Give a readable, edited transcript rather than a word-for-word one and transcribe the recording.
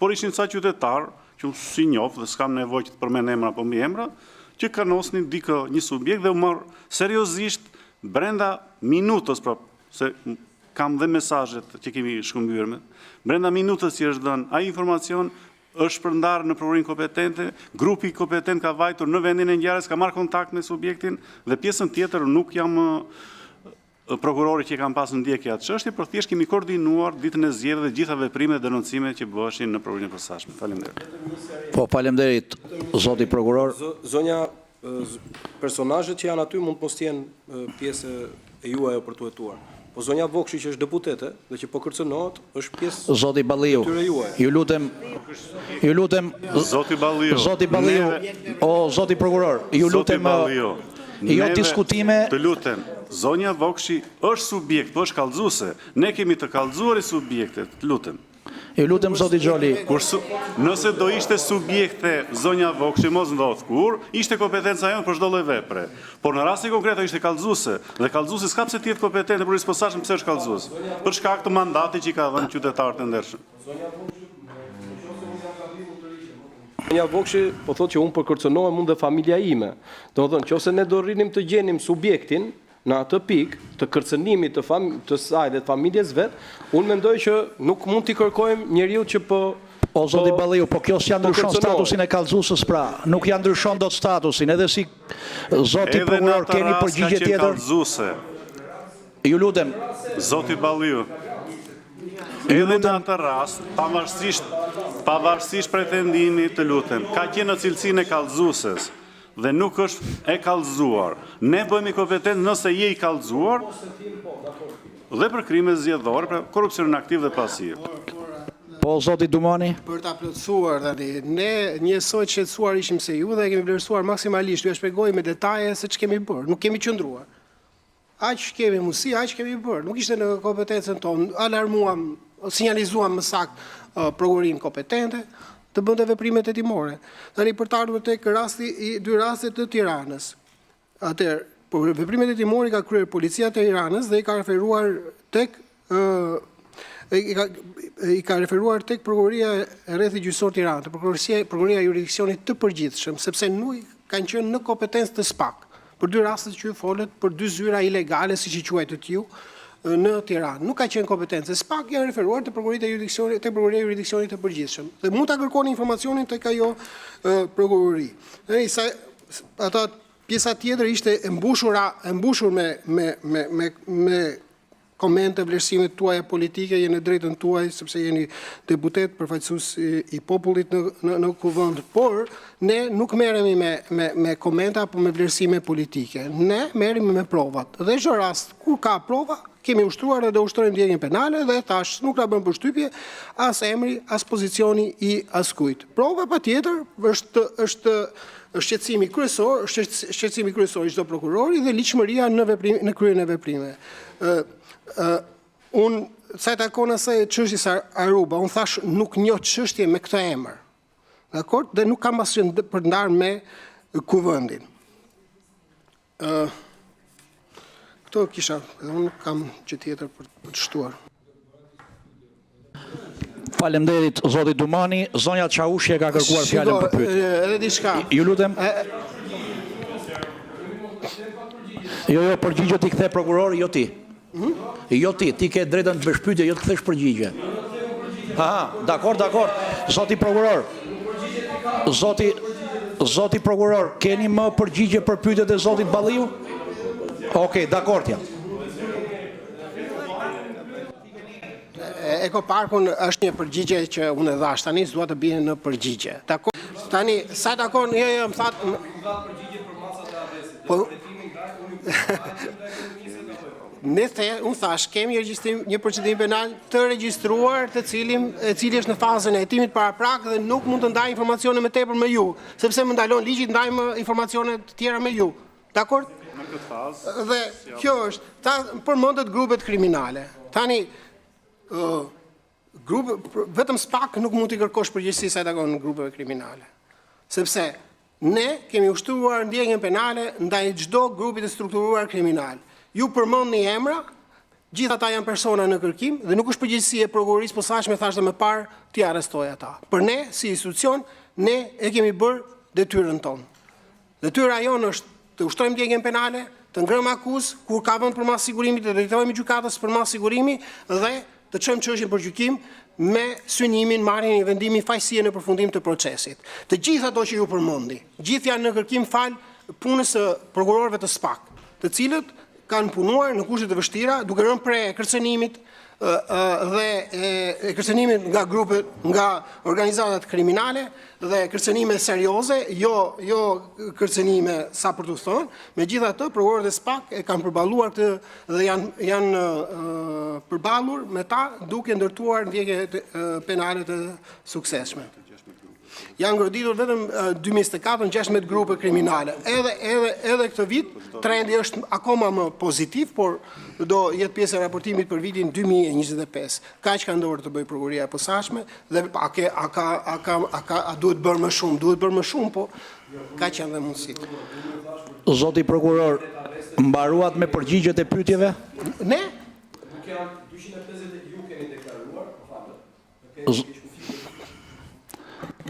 por ishin ca qytetarë, që unë si njoh dhe s'kam nevojë që të përmend emra apo mbi emra, që kanosnin një subjekt dhe u marr seriozisht brenda minutës, pra se kam dhe mesazhet që kemi shkëmbyer, brenda minutës që është dhënë ai informacion është përndarë në provurinë kompetente, grupi kompetent ka vajtur në vendin e ngjarjes, ka marrë kontakt me subjektin dhe pjesën tjetër nuk jam prokurori që kam pasur ndjekje atë çështje, por thjesht kemi koordinuar ditën e zgjedhjeve dhe gjitha veprimet dhe denoncimet që bëheshin në provurinë e posaçme. Faleminderit. Po, faleminderit, zoti prokuror. Zonja, personazhet që janë aty mund të mos jenë pjesë e juaj për të hetuar. Po zonja Vokshi që është deputete dhe që po kërcënohet është pjesë Zoti Balliu. Ju lutem Zoti Balliu. O zoti prokuror, ju lutem jo diskutime. Të lutem, zonja Vokshi është subjekt, po është kallëzuese. Ne kemi të kallëzuar subjektet, të lutem. Ju lutem zoti Xholi. Nëse do ishte subjekte zonja Vokshi, mos ndodh kur, ishte kompetenca jonë për çdo lloj vepre. Por në rastin konkret ishte kallëzuese, dhe kallëzuesi s'ka pse të jetë kompetent për posaçëm pse është kallëzues. Për shkak të mandatit që i ka dhënë qytetarët e ndershëm. Zonja Vokshi po thotë që unë përkërcënohem unë dhe familja ime. Domethënë, nëse ne do rrinim të gjenim subjektin në atë pikë të kërcënimit të saj dhe të familjes vet, unë mendoj që nuk mund t'i kërkojmë njeriu që po. O zoti Balliu, po kjo s'ja ndryshon statusin e kallëzuesës pra, nuk ja ndryshon dot statusin, edhe si zoti prokuror keni përgjigje tjetër. Ju lutem. Zoti Balliu. Edhe në atë rast, pavarësisht pretendimit, të lutem, ka qenë në cilësinë e kallëzueses dhe nuk është e kallëzuar. Ne bëhemi kompetent nëse je i kallëzuar dhe për krime zgjedhore, për korrupsionin aktiv dhe pasiv. Po, zoti Dumani? Për ta plotësuar tani, ne njësoj të shqetësuar ishim se ju dhe kemi vlerësuar maksimalisht, ju e shpjegoj me detaje se ç'kemi bërë, nuk kemi qëndruar. Aq kemi mundësi, aq kemi bërë, nuk ishte në kompetencën tonë, alarmuam, sinjalizuam më saktë prokurinë kompetente të bënte veprimet hetimore. Tani për të ardhur tek dy rastet të Tiranës. Atëherë, veprimet hetimore ka kryer policia e Tiranës dhe i ka referuar tek prokuroria e rrethit gjyqësor Tiranë, prokuroria e jurisdiksionit të përgjithshëm, sepse nuk kanë qenë në kompetencë të SPAK. Për dy rastet që ju folet për dy zyra ilegale, siç i quajtët ju, në Tiranë. Nuk ka qenë kompetencë. SPAK janë referuar te prokuroria e jurisdiksionit të përgjithshëm. Dhe mund ta kërkoni informacionin tek ajo prokurori. Ata pjesa tjetër ishte e mbushur me komente, vlerësimet tuaja politike, jeni drejtën tuaj, sepse jeni deputet, përfaqësues i popullit në kuvend, por ne nuk merremi me komenta apo me vlerësime politike. Ne merremi me provat. Dhe çdo rast kur ka prova, kemi ushtruar dhe do ushtrojmë ndjenjën penale dhe tash nuk na bën përshtypje as emri, as pozicioni i askujt. Prova patjetër është shqetësimi kryesor i çdo prokurori dhe ligjshmëria në kryen e veprimeve. Unë sa i takon asaj çështjes Aruba, unë thash nuk njoh çështje me këtë emër. Dakor? Dhe nuk kam asgjë për ndarë me kuvendin. Këto kisha, edhe unë nuk kam gjë tjetër për të shtuar. Faleminderit zoti Dumani, zonja Çaushi ka kërkuar fjalën për pyetje. Edhe diçka. Ju lutem. Jo, përgjigje ti kthe prokurori, jo ti. Jo ti ke drejtën të bësh pyetje, jo të kthesh përgjigje. Dakor. Zoti prokuror. Zoti prokuror, keni më përgjigje për pyetjet e zotit Balliu? Okej, dakor t'jam. Ekoparkun është një përgjigje që unë e dhash, tani s'dua të bie në përgjigje. Dakor? Tani sa takon, më thatë unë thash, kemi një procedim penal të regjistruar e cili është në fazën e hetimit paraprak dhe nuk mund të ndaj informacione më tepër me ju, sepse më ndalon ligji të ndajmë informacione të tjera me ju. Dakor? Dhe kjo është, ta përmendet grupet kriminale. Tani, vetëm SPAK nuk mund t'i kërkosh përgjegjësi sa i takon grupeve kriminale. Sepse ne kemi ushtruar ndjenjën penale ndaj çdo grupi të strukturuar kriminal. Ju përmendni emra Gjithë ata janë persona në kërkim dhe nuk është përgjegjësia e prokurorisë posaçme thashë më parë t'i arrestoj ata. Për ne si institucion, ne e kemi bërë detyrën tonë. Detyra jonë është të ushtrojmë ndjekjen penale, të ngrëmë akuzë kur ka vend për mas sigurimi, të drejtohemi gjykatës për mas sigurimi dhe të çojmë çështjen për gjykim me synimin marrjen e vendimi fajësie në përfundim të procesit. Të gjitha ato që ju përmendi, gjithë janë në kërkim fal punës së prokurorëve të SPAK, të cilët kanë punuar në kushte të vështira, duke rënë pre kërcënimit dhe kërcënimit nga grupet, nga organizatat kriminale dhe kërcënime serioze, jo kërcënime sa për të thënë. Megjithatë, prokurorët e SPAK e kanë përballuar këtë dhe janë përballur me ta duke ndërtuar ndjekje penale të suksesshme. Janë ngroditur vetëm 2024 në 16 grupe kriminale. Edhe këtë vit, trendi është akoma më pozitiv, por do jetë pjesë e raportimit për vitin 2025. Kaq ka ndodhur të bëjë prokuroria e posaçme dhe a duhet bërë më shumë? Duhet bërë më shumë, po kaq janë dhe mundësitë. Zoti prokuror, mbaruat me përgjigjet e pyetjeve? Ne? Nuk janë 250 ju keni deklaruar,